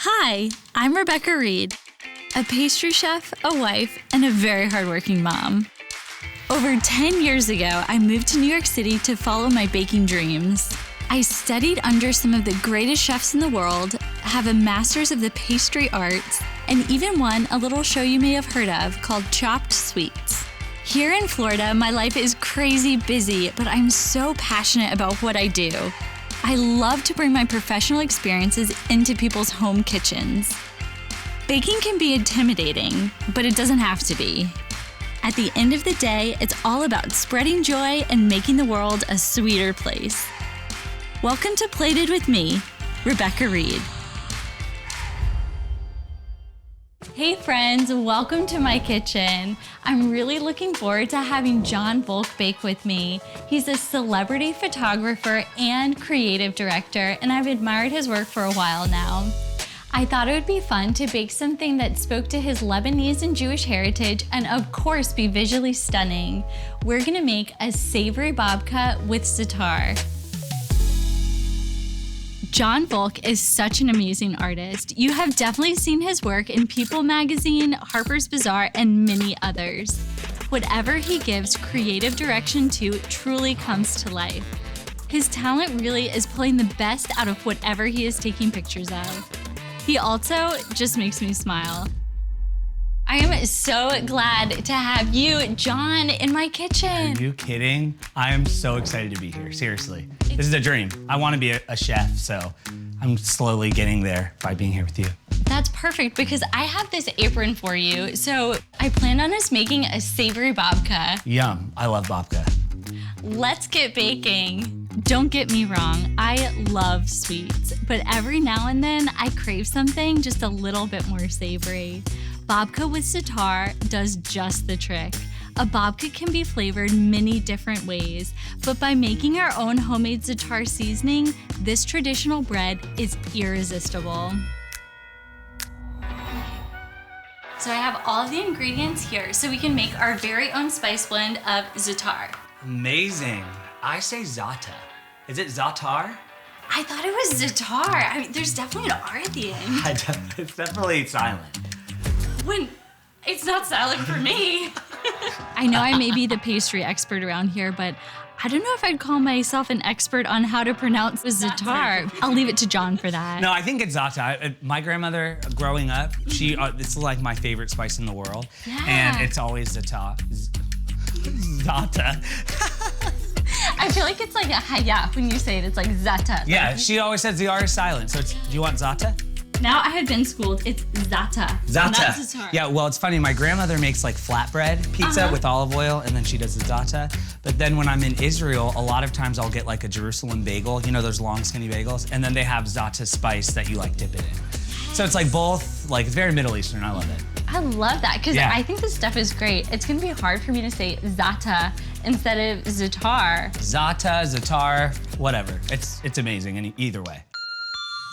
Hi, I'm Rebecca Reed, a pastry chef, a wife, and a very hardworking mom. Over 10 years ago, I moved to New York City to follow my baking dreams. I studied under some of the greatest chefs in the world, have a master's of the pastry arts, and even won a little show you may have heard of called Chopped Sweets. Here in Florida, my life is crazy busy, but I'm so passionate about what I do. I love to bring my professional experiences into people's home kitchens. Baking can be intimidating, but it doesn't have to be. At the end of the day, it's all about spreading joy and making the world a sweeter place. Welcome to Plated with me, Rebecca Reed. Hey friends, welcome to my kitchen. I'm really looking forward to having Jon Volk bake with me. He's a celebrity photographer and creative director, and I've admired his work for a while now. I thought it would be fun to bake something that spoke to his Lebanese and Jewish heritage and of course be visually stunning. We're gonna make a savory babka with za'atar. Jon Volk is such an amazing artist. You have definitely seen his work in People magazine, Harper's Bazar, and many others. Whatever he gives creative direction to truly comes to life. His talent really is pulling the best out of whatever he is taking pictures of. He also just makes me smile. I am so glad to have you, Jon, in my kitchen. Are you kidding? I am so excited to be here, seriously. This is a dream. I want to be a chef, so I'm slowly getting there by being here with you. That's perfect because I have this apron for you. So I planned on us making a savory babka. Yum, I love babka. Let's get baking. Don't get me wrong, I love sweets, but every now and then I crave something just a little bit more savory. Babka with za'atar does just the trick. A babka can be flavored many different ways, but by making our own homemade za'atar seasoning, this traditional bread is irresistible. So I have all of the ingredients here so we can make our very own spice blend of za'atar. Amazing. I say za'atar. Is it za'atar? I thought it was za'atar. I mean, there's definitely an R at the end. It's definitely silent. When it's not silent for me. I know I may be the pastry expert around here, but I don't know if I'd call myself an expert on how to pronounce za'atar. I'll leave it to Jon for that. No, I think it's za'atar. My grandmother, growing up, this is like my favorite spice in the world. Yeah. And it's always za'atar. Za'atar. I feel like it's like a hi-ya when you say it. It's like za'atar. Yeah, she always says the R is silent. So do you want za'atar? Now I have been schooled. It's za'atar. Za'atar. Not za'atar. Yeah, well, it's funny. My grandmother makes like flatbread pizza with olive oil, and then she does the za'atar. But then when I'm in Israel, a lot of times I'll get like a Jerusalem bagel, you know, those long skinny bagels, and then they have za'atar spice that you like dip it in. So it's like both, like it's very Middle Eastern. I love it. I love that because Yeah. I think this stuff is great. It's gonna be hard for me to say za'atar instead of za'atar. Za'atar, whatever. It's amazing in either way.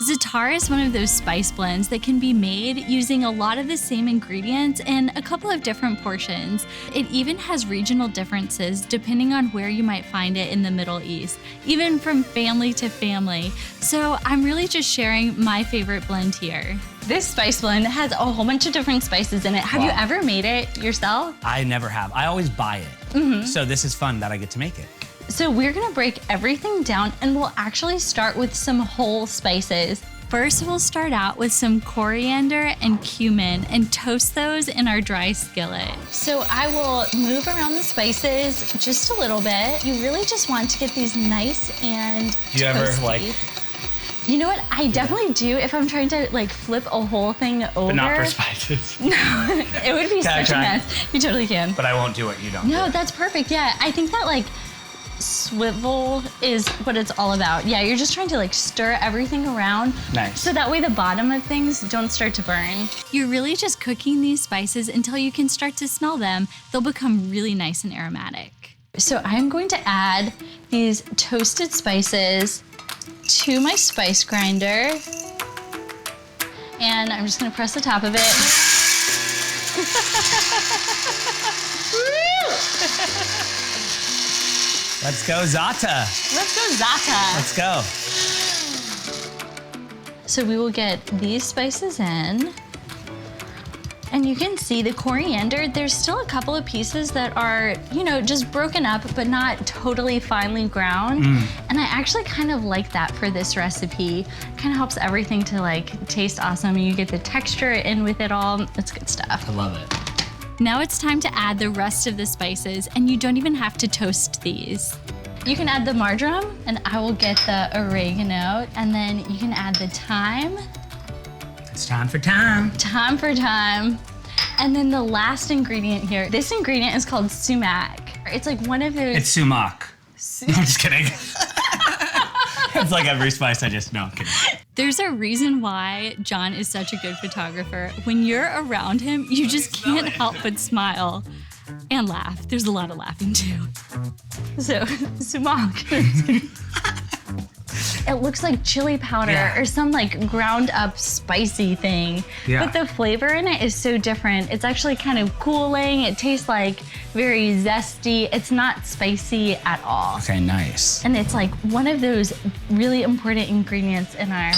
Za'atar is one of those spice blends that can be made using a lot of the same ingredients in a couple of different portions. It even has regional differences depending on where you might find it in the Middle East, even from family to family. So I'm really just sharing my favorite blend here. This spice blend has a whole bunch of different spices in it. Have you ever made it yourself? I never have. I always buy it. So this is fun that I get to make it. So we're gonna break everything down and we'll actually start with some whole spices. First, we'll start out with some coriander and cumin and toast those in our dry skillet. So I will move around the spices just a little bit. You really just want to get these nice and Do you ever like? You know what? I definitely do if I'm trying to like flip a whole thing over. But not for spices. No, it would be such a try? mess. You totally can. But I won't do what you don't. No, do. that's perfect. Yeah, I think that like swivel is what it's all about. Yeah, you're just trying to like stir everything around. Nice. So that way the bottom of things don't start to burn. You're really just cooking these spices until you can start to smell them. They'll become really nice and aromatic. So I'm going to add these toasted spices to my spice grinder. And I'm just gonna press the top of it. Let's go za'atar. Let's go za'atar. Let's go. So we will get these spices in. And you can see the coriander, there's still a couple of pieces that are, you know, just broken up, but not totally finely ground. And I actually kind of like that for this recipe. Kind of helps everything to like taste awesome, and you get the texture in with it all. It's good stuff. I love it. Now it's time to add the rest of the spices, and you don't even have to toast these. You can add the marjoram, and I will get the oregano, and then you can add the thyme. It's time for thyme. Time for thyme. And then the last ingredient here, this ingredient is called sumac. It's like one of those— It's sumac. No, I'm just kidding. It's like every spice no, I'm kidding. There's a reason why Jon is such a good photographer. When you're around him, you just can't help but smile and laugh. There's a lot of laughing too. So, sumac. It looks like chili powder or some like ground up spicy thing. But the flavor in it is so different. It's actually kind of cooling. It tastes like very zesty. It's not spicy at all. Okay, nice. And it's like one of those really important ingredients in our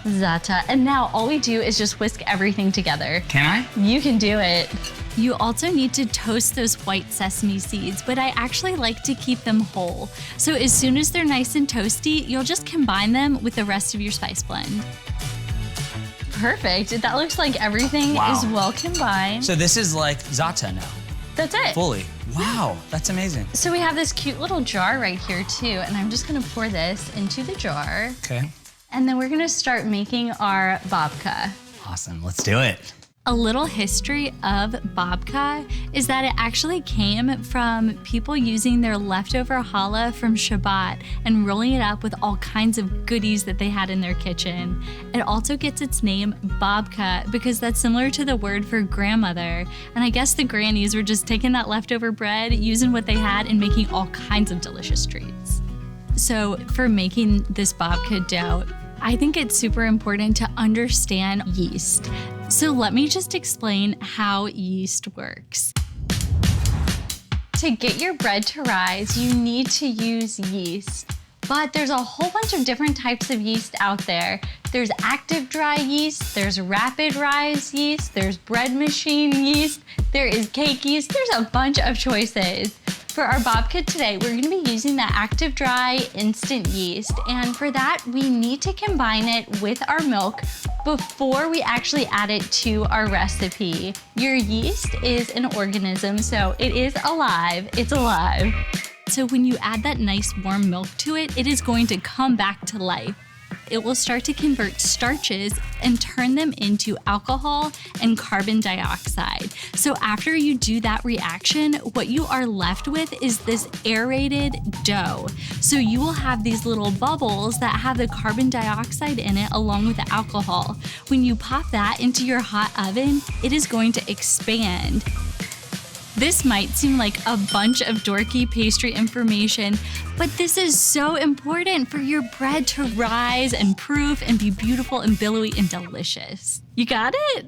za'atar. And now all we do is just whisk everything together. Can I? You can do it. You also need to toast those white sesame seeds, but I actually like to keep them whole. So as soon as they're nice and toasty, you'll just combine them with the rest of your spice blend. Perfect. That looks like everything is well combined. So this is like za'atar now? That's it. Fully. Wow, that's amazing. So we have this cute little jar right here too, and I'm just gonna pour this into the jar. Okay. And then we're gonna start making our babka. Awesome, let's do it. A little history of babka is that it actually came from people using their leftover challah from Shabbat and rolling it up with all kinds of goodies that they had in their kitchen. It also gets its name babka because that's similar to the word for grandmother. And I guess the grannies were just taking that leftover bread, using what they had, and making all kinds of delicious treats. So for making this babka dough, I think it's super important to understand yeast. So let me just explain how yeast works. To get your bread to rise, you need to use yeast. But there's a whole bunch of different types of yeast out there. There's active dry yeast, there's rapid rise yeast, there's bread machine yeast, there is cake yeast, there's a bunch of choices. For our babka today, we're gonna be using the active dry instant yeast, and for that, we need to combine it with our milk before we actually add it to our recipe. Your yeast is an organism, so it is alive, it's alive. So when you add that nice warm milk to it, it is going to come back to life. It will start to convert starches and turn them into alcohol and carbon dioxide. So after you do that reaction, what you are left with is this aerated dough. So you will have these little bubbles that have the carbon dioxide in it along with the alcohol. When you pop that into your hot oven, it is going to expand. This might seem like a bunch of dorky pastry information, but this is so important for your bread to rise and proof and be beautiful and billowy and delicious. You got it?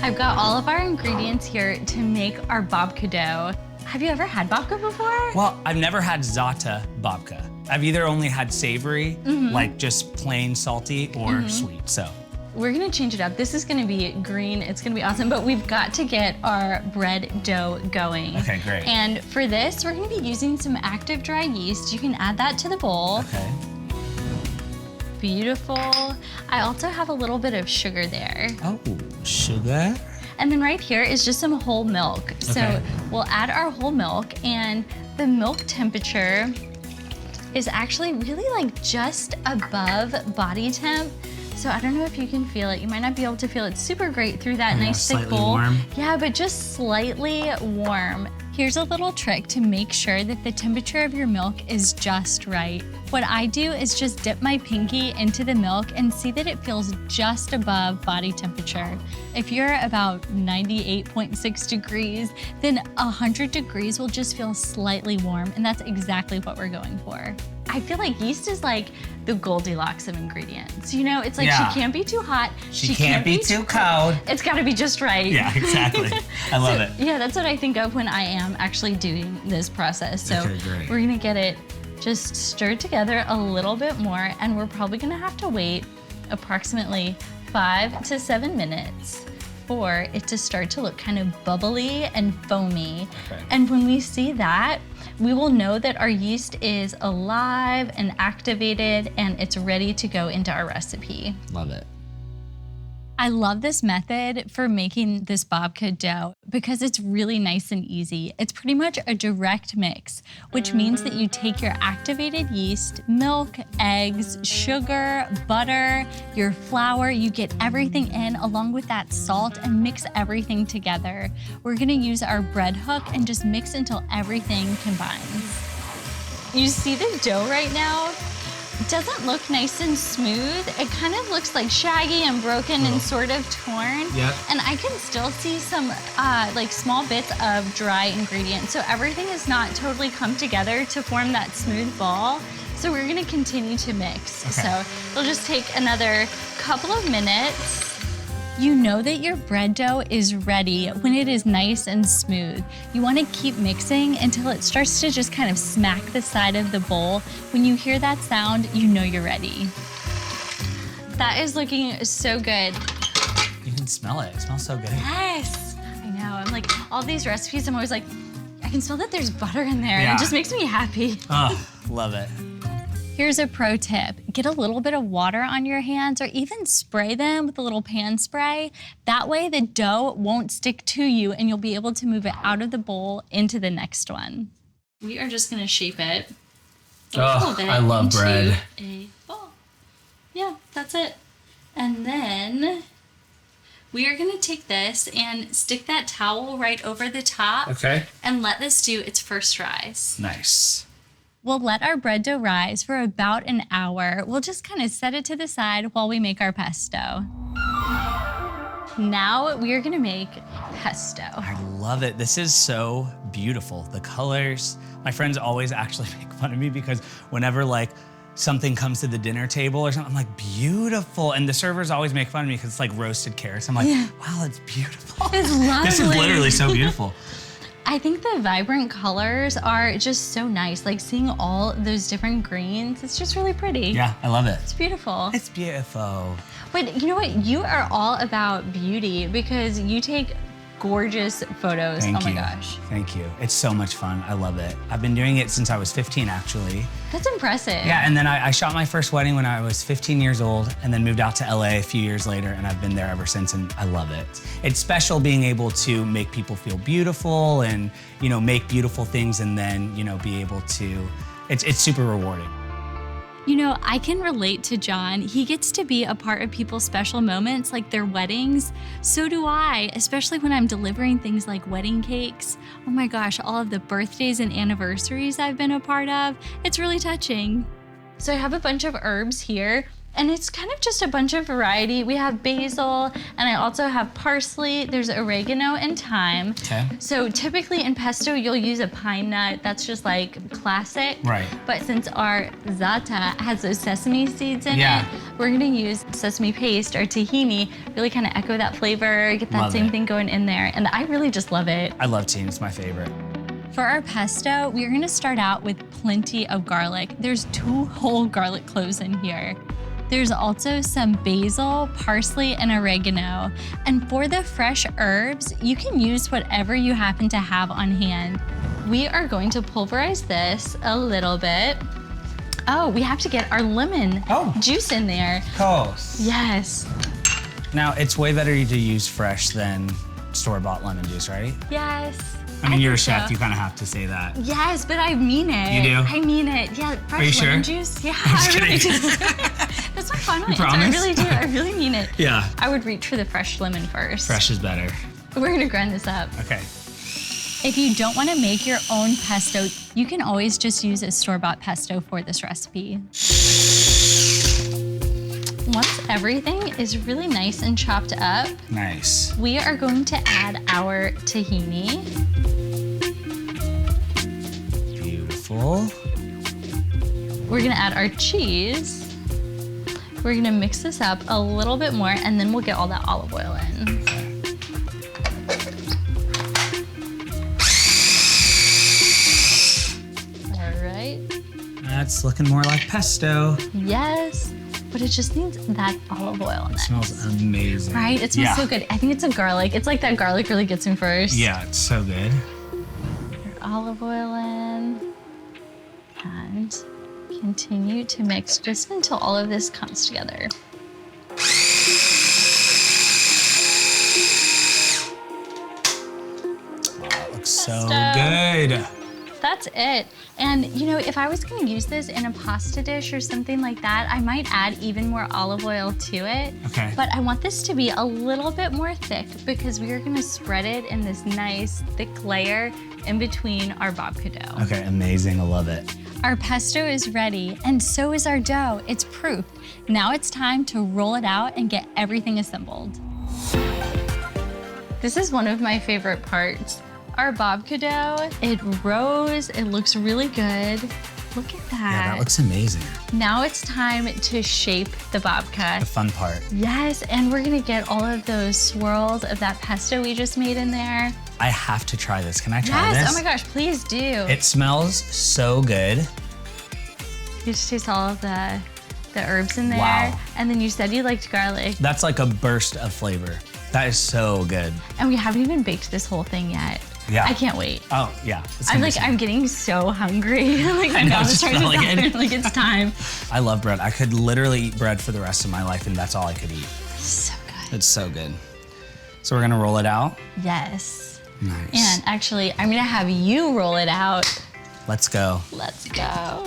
I've got all of our ingredients here to make our babka dough. Have you ever had babka before? Well, I've never had za'atar babka. I've either only had savory, like just plain salty, or sweet, so. We're gonna change it up. This is gonna be green, it's gonna be awesome, but we've got to get our bread dough going. Okay, great. And for this, we're gonna be using some active dry yeast. You can add that to the bowl. Okay. Beautiful. I also have a little bit of sugar there. Oh, sugar? And then right here is just some whole milk. So we'll add our whole milk, and the milk temperature is actually really like just above body temp. So I don't know if you can feel it. You might not be able to feel it super great through that nice thick bowl. Warm. Yeah, but just slightly warm. Here's a little trick to make sure that the temperature of your milk is just right. What I do is just dip my pinky into the milk and see that it feels just above body temperature. If you're about 98.6 degrees, then 100 degrees will just feel slightly warm, and that's exactly what we're going for. I feel like yeast is like the Goldilocks of ingredients. You know, it's like she can't be too hot. She can't be too cold. It's gotta be just right. Yeah, exactly. I love it. Yeah, that's what I think of when I am actually doing this process. So okay, great. we're gonna get it Just stir together a little bit more, and we're probably gonna have to wait approximately 5 to 7 minutes for it to start to look kind of bubbly and foamy. Okay. And when we see that, we will know that our yeast is alive and activated and it's ready to go into our recipe. Love it. I love this method for making this babka dough because it's really nice and easy. It's pretty much a direct mix, which means that you take your activated yeast, milk, eggs, sugar, butter, your flour, you get everything in along with that salt and mix everything together. We're gonna use our bread hook and just mix until everything combines. You see the dough right now? It doesn't look nice and smooth. It kind of looks like shaggy and broken and sort of torn. Yep. And I can still see some like small bits of dry ingredients. So everything has not totally come together to form that smooth ball. So we're gonna continue to mix. Okay. So it'll just take another couple of minutes. You know that your bread dough is ready when it is nice and smooth. You want to keep mixing until it starts to just kind of smack the side of the bowl. When you hear that sound, you know you're ready. That is looking so good. You can smell it. It smells so good. Yes, I know. I'm like, all these recipes, I'm always like, I can smell that there's butter in there. Yeah. It just makes me happy. Oh, love it. Here's a pro tip. Get a little bit of water on your hands or even spray them with a little pan spray. That way the dough won't stick to you and you'll be able to move it out of the bowl into the next one. We are just gonna shape it a little bit I love into bread. a ball. Yeah, that's it. And then we are gonna take this and stick that towel right over the top. Okay. And let this do its first rise. Nice. We'll let our bread dough rise for about an hour. We'll just kind of set it to the side while we make our pesto. Now we are gonna make pesto. I love it. This is so beautiful. The colors. My friends always actually make fun of me because whenever like something comes to the dinner table or something, I'm like, beautiful. And the servers always make fun of me because it's like roasted carrots. I'm like, wow, it's beautiful. It's lovely. This is literally so beautiful. I think the vibrant colors are just so nice. Like seeing all those different greens, it's just really pretty. Yeah, I love it. It's beautiful. It's beautiful. But you know what? You are all about beauty because you take gorgeous photos. Thank oh my you. gosh. Thank you. It's so much fun. I love it. I've been doing it since I was 15, actually. That's impressive. Yeah, and then I shot my first wedding when I was 15 years old and then moved out to LA a few years later, and I've been there ever since, and I love it. It's special being able to make people feel beautiful and, you know, make beautiful things and then, you know, be able to, it's super rewarding. You know, I can relate to Jon. He gets to be a part of people's special moments like their weddings. So do I, especially when I'm delivering things like wedding cakes. Oh my gosh, all of the birthdays and anniversaries I've been a part of. It's really touching. So I have a bunch of herbs here. And it's kind of just a bunch of variety. We have basil, and I also have parsley. There's oregano and thyme. Okay. So typically in pesto, you'll use a pine nut. That's just like classic. Right. But since our za'atar has those sesame seeds in Yeah. it, we're gonna use sesame paste or tahini, really kind of echo that flavor, get that Love same it. thing going in there. And I really just love it. I love tahini, it's my favorite. For our pesto, we're gonna start out with plenty of garlic. There's 2 whole garlic cloves in here. There's also some basil, parsley, and oregano. And for the fresh herbs, you can use whatever you happen to have on hand. We are going to pulverize this a little bit. Oh, we have to get our lemon juice in there. Of course. Yes. Now, it's way better to use fresh than store-bought lemon juice, right? Yes. I mean, you're a think chef, so. you kind of have to say that. Yes, but I mean it. You do? I mean it. Yeah, fresh Are you lemon sure? juice. Yeah, I'm just I really kidding. do. That's my final answer. promise? I really do. I really mean it. Yeah. I would reach for the fresh lemon first. Fresh is better. We're gonna grind this up. Okay. If you don't want to make your own pesto, you can always just use a store-bought pesto for this recipe. Once everything is really nice and chopped up, Nice. we are going to add our tahini. Beautiful. We're gonna add our cheese. We're gonna mix this up a little bit more, and then we'll get all that olive oil in. All right. That's looking more like pesto. Yes, but it just needs that olive oil in it. It smells amazing. Right? It smells so good. I think it's a garlic. It's like that garlic really gets me first. Yeah, it's so good. Your olive oil in. And continue to mix just until all of this comes together. So good. That's it. And you know, if I was gonna use this in a pasta dish or something like that, I might add even more olive oil to it. Okay. But I want this to be a little bit more thick because we are gonna spread it in this nice thick layer in between our babka dough. Okay, amazing, I love it. Our pesto is ready, and so is our dough. It's proof. Now it's time to roll it out and get everything assembled. This is one of my favorite parts. Our babka dough, it rose, it looks really good. Look at that. Yeah, that looks amazing. Now it's time to shape the babka. The fun part. Yes, and we're gonna get all of those swirls of that pesto we just made in there. I have to try this. Can I try this? Yes, oh my gosh, please do. It smells so good. You just taste all of the herbs in there. Wow. And then you said you liked garlic. That's like a burst of flavor. That is so good. And we haven't even baked this whole thing yet. Yeah. I can't wait. Oh, yeah. I'm getting so hungry. Like my mouth is starting to sound like it's time. I love bread. I could literally eat bread for the rest of my life and that's all I could eat. So good. It's so good. So we're gonna roll it out? Yes. Nice. And actually, I'm gonna have you roll it out. Let's go. Let's go.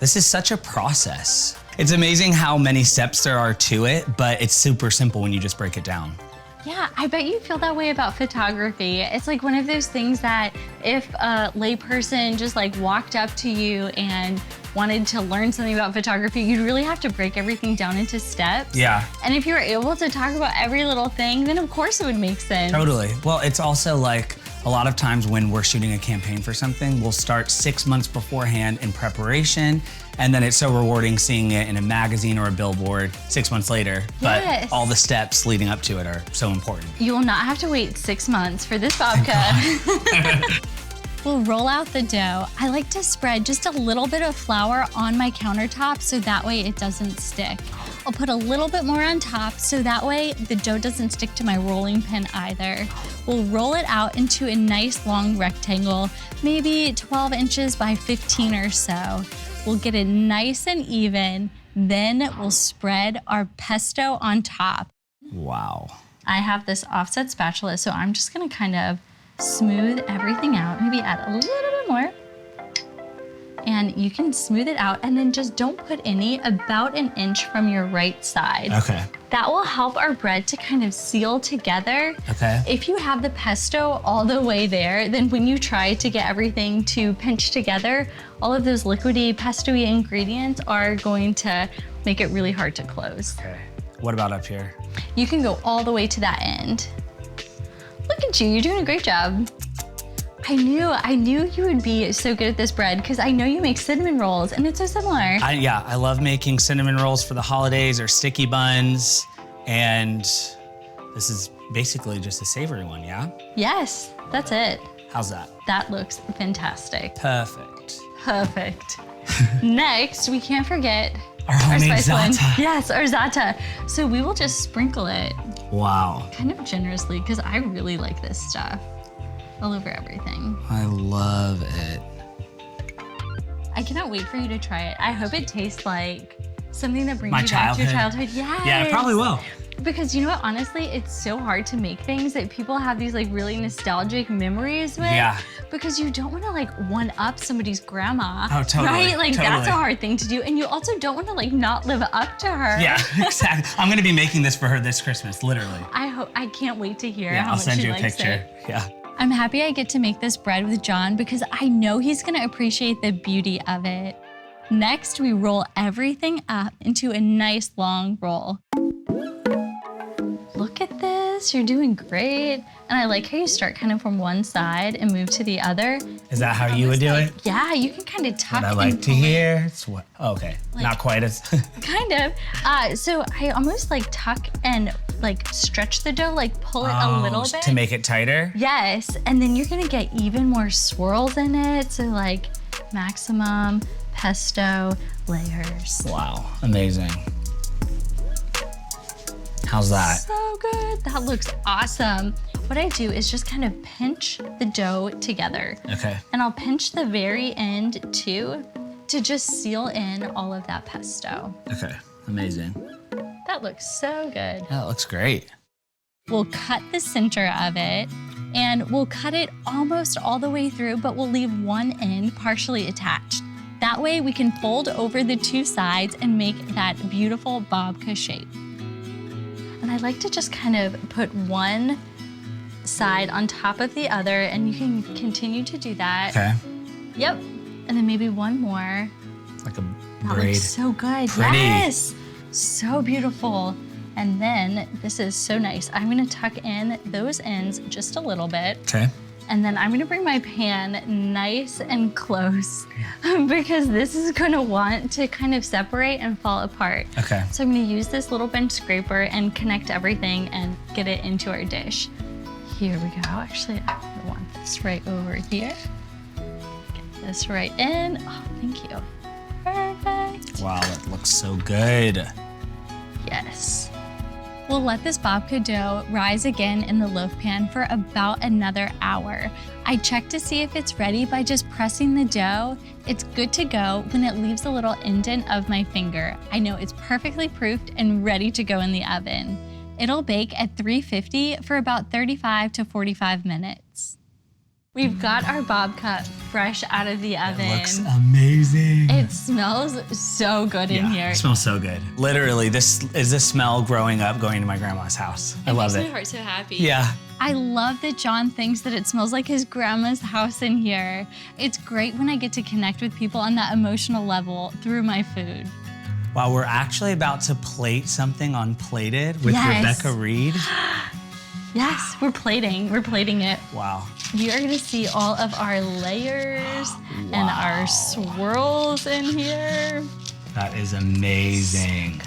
This is such a process. It's amazing how many steps there are to it, but it's super simple when you just break it down. Yeah, I bet you feel that way about photography. It's like one of those things that if a layperson just like walked up to you and wanted to learn something about photography, you'd really have to break everything down into steps. Yeah. And if you were able to talk about every little thing, then of course it would make sense. Totally. Well, it's also like a lot of times when we're shooting a campaign for something, we'll start 6 months beforehand in preparation, and then it's so rewarding seeing it in a magazine or a billboard 6 months later. Yes. But all the steps leading up to it are so important. You will not have to wait 6 months for this babka. We'll roll out the dough. I like to spread just a little bit of flour on my countertop so that way it doesn't stick. I'll put a little bit more on top so that way the dough doesn't stick to my rolling pin either. We'll roll it out into a nice long rectangle, maybe 12 inches by 15 or so. We'll get it nice and even, then we'll spread our pesto on top. Wow. I have this offset spatula, so I'm just gonna kind of smooth everything out, maybe add a little bit more. And you can smooth it out and then just don't put any about an inch from your right side. Okay. That will help our bread to kind of seal together. Okay. If you have the pesto all the way there, then when you try to get everything to pinch together, all of those liquidy, pesto-y ingredients are going to make it really hard to close. Okay. What about up here? You can go all the way to that end. Look at you, you're doing a great job. I knew you would be so good at this bread because I know you make cinnamon rolls and it's so similar. Yeah, I love making cinnamon rolls for the holidays or sticky buns. And this is basically just a savory one, yeah? Yes, that's it. How's that? That looks fantastic. Perfect. Perfect. Next, we can't forget Our homemade spice blend. za'atar. Yes, our za'atar. So we will just sprinkle it Wow. kind of generously because I really like this stuff. All over everything. I love it. I cannot wait for you to try it. I hope it tastes like something that brings My you back to your childhood. childhood. Yes. Yeah, it probably will. Because you know what, honestly, it's so hard to make things that people have these like really nostalgic memories with. Yeah. Because you don't want to like one up somebody's grandma. Oh, totally. Right? Like totally. that's a hard thing to do. And you also don't want to like not live up to her. Yeah, exactly. I'm gonna be making this for her this Christmas, literally. I can't wait to hear Yeah, how I'll much send she you a likes picture. it. Yeah. I'm happy I get to make this bread with Jon because I know he's gonna appreciate the beauty of it. Next, we roll everything up into a nice long roll. Look at this, you're doing great. And I like how you start kind of from one side and move to the other. Is that how you would do it? Yeah, you can kind of tuck What I and like to pull it. hear. It's what? Oh, okay. Like- Not quite as. Kind of. So I almost like tuck and like stretch the dough, like pull it a little bit. To make it tighter? Yes, and then you're gonna get even more swirls in it. So like maximum pesto layers. Wow, amazing. How's that? So good. That looks awesome. What I do is just kind of pinch the dough together. Okay. And I'll pinch the very end too to just seal in all of that pesto. Okay, amazing. That looks so good. That looks great. We'll cut the center of it and we'll cut it almost all the way through, but we'll leave one end partially attached. That way we can fold over the two sides and make that beautiful babka shape. And I like to just kind of put one side on top of the other, and you can continue to do that. Okay. Yep. And then maybe one more. Like a That braid. looks so good. Pretty. Yes. So beautiful. And then this is so nice. I'm gonna tuck in those ends just a little bit. Okay. And then I'm gonna bring my pan nice and close because this is gonna want to kind of separate and fall apart. Okay. So I'm gonna use this little bench scraper and connect everything and get it into our dish. Here we go. Actually, I want this right over here. Get this right in. Oh, thank you. Perfect. Wow, that looks so good. Yes. We'll let this babka dough rise again in the loaf pan for about another hour. I check to see if it's ready by just pressing the dough. It's good to go when it leaves a little indent of my finger. I know it's perfectly proofed and ready to go in the oven. It'll bake at 350 for about 35 to 45 minutes. We've got our babka fresh out of the oven. It looks amazing. It smells so good in here. It smells so good. Literally, this is the smell growing up, going to my grandma's house. I love Makes it. my heart so happy. Yeah. I love that Jon thinks that it smells like his grandma's house in here. It's great when I get to connect with people on that emotional level through my food. Wow, we're actually about to plate something on Plated with Yes. Rebecca Reed. Yes, we're plating it. Wow. You are gonna see all of our layers and our swirls in here. That is amazing.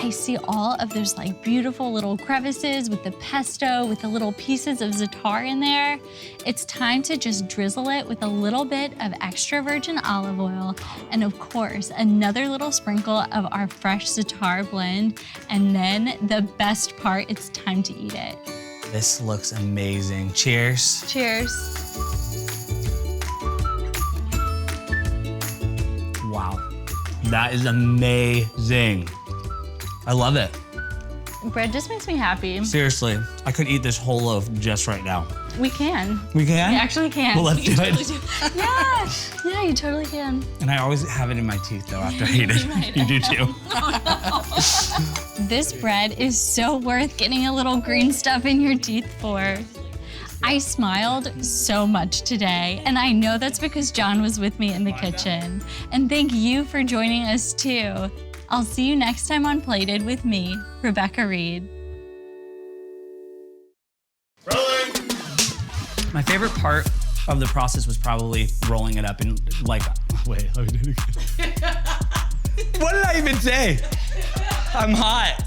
I see all of those like beautiful little crevices with the pesto, with the little pieces of za'atar in there. It's time to just drizzle it with a little bit of extra virgin olive oil and of course, another little sprinkle of our fresh za'atar blend. And then the best part, it's time to eat it. This looks amazing. Cheers. Cheers. Wow. That is amazing. I love it. Bread just makes me happy. Seriously, I could eat this whole loaf just right now. We can. We can? We actually can. Well, let's do Totally it. do. Yeah, you totally can. And I always have it in my teeth though after I eat it. Right. You do too. This bread is so worth getting a little green stuff in your teeth for. I smiled so much today, and I know that's because Jon was with me in the kitchen. And thank you for joining us too. I'll see you next time on Plated with me, Rebecca Reed. Rolling. My favorite part of the process was probably rolling it up and like, wait, let me do it again. What did I even say? I'm hot.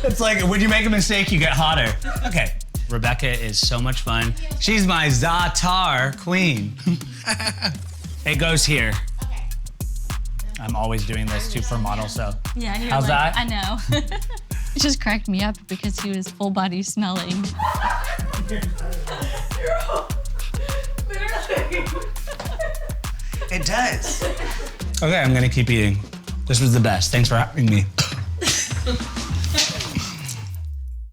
It's like, when you make a mistake, you get hotter. Okay. Rebecca is so much fun. She's my Za'atar queen. It goes here. I'm always doing this too for model, so. Yeah, you're how's like, that? I know. It just cracked me up because he was full body smelling. It does. Okay, I'm gonna keep eating. This was the best. Thanks for having me.